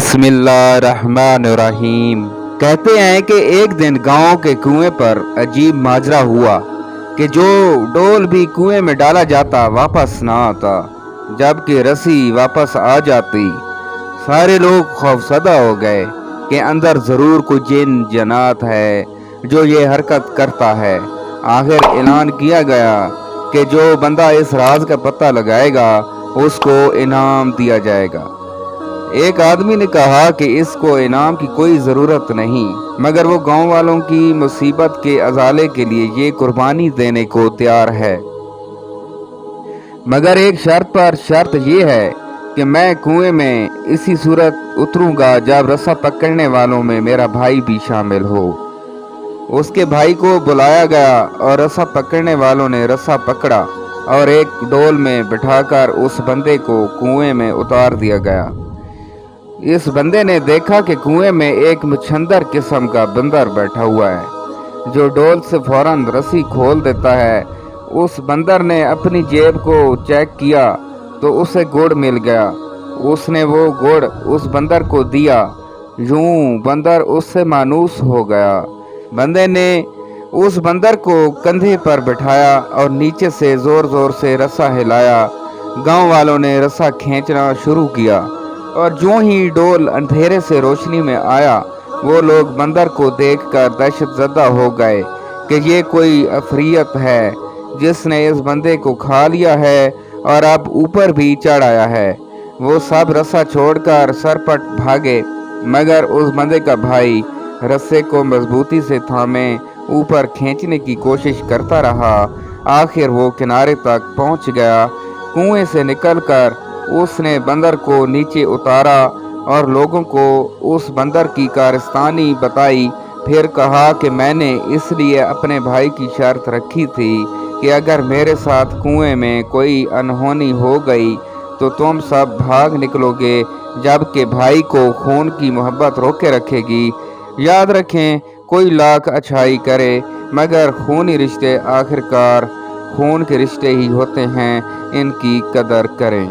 بسم اللہ الرحمن الرحیم۔ کہتے ہیں کہ ایک دن گاؤں کے کنویں پر عجیب ماجرا ہوا کہ جو ڈول بھی کنویں میں ڈالا جاتا واپس نہ آتا، جبکہ رسی واپس آ جاتی۔ سارے لوگ خوفزدہ ہو گئے کہ اندر ضرور کوئی جن جنات ہے جو یہ حرکت کرتا ہے۔ آخر اعلان کیا گیا کہ جو بندہ اس راز کا پتہ لگائے گا اس کو انعام دیا جائے گا۔ ایک آدمی نے کہا کہ اس کو انعام کی کوئی ضرورت نہیں، مگر وہ گاؤں والوں کی مصیبت کے ازالے کے لیے یہ قربانی دینے کو تیار ہے، مگر ایک شرط پر۔ شرط یہ ہے کہ میں کنویں میں اسی صورت اتروں گا جب رسا پکڑنے والوں میں میرا بھائی بھی شامل ہو۔ اس کے بھائی کو بلایا گیا اور رسا پکڑنے والوں نے رسا پکڑا اور ایک ڈول میں بٹھا کر اس بندے کو کنویں میں اتار دیا گیا۔ اس بندے نے دیکھا کہ کنویں میں ایک مچھندر قسم کا بندر بیٹھا ہوا ہے جو ڈول سے فوراً رسی کھول دیتا ہے۔ اس بندر نے اپنی جیب کو چیک کیا تو اسے گڑ مل گیا۔ اس نے وہ گڑ اس بندر کو دیا، یوں بندر اس سے مانوس ہو گیا۔ بندے نے اس بندر کو کندھے پر بٹھایا اور نیچے سے زور زور سے رسا ہلایا۔ گاؤں والوں نے رسا کھینچنا شروع کیا اور جوں ہی ڈول اندھیرے سے روشنی میں آیا، وہ لوگ بندر کو دیکھ کر دہشت زدہ ہو گئے کہ یہ کوئی عفریت ہے جس نے اس بندے کو کھا لیا ہے اور اب اوپر بھی چڑھ آیا ہے۔ وہ سب رسا چھوڑ کر سرپٹ بھاگے، مگر اس بندے کا بھائی رسے کو مضبوطی سے تھامے اوپر کھینچنے کی کوشش کرتا رہا۔ آخر وہ کنارے تک پہنچ گیا۔ کنویں سے نکل کر اس نے بندر کو نیچے اتارا اور لوگوں کو اس بندر کی کارستانی بتائی۔ پھر کہا کہ میں نے اس لیے اپنے بھائی کی شرط رکھی تھی کہ اگر میرے ساتھ کنویں میں کوئی انہونی ہو گئی تو تم سب بھاگ نکلو گے، جبکہ بھائی کو خون کی محبت روکے رکھے گی۔ یاد رکھیں، کوئی لاکھ اچھائی کرے مگر خونی رشتے آخرکار خون کے رشتے ہی ہوتے ہیں، ان کی قدر کریں۔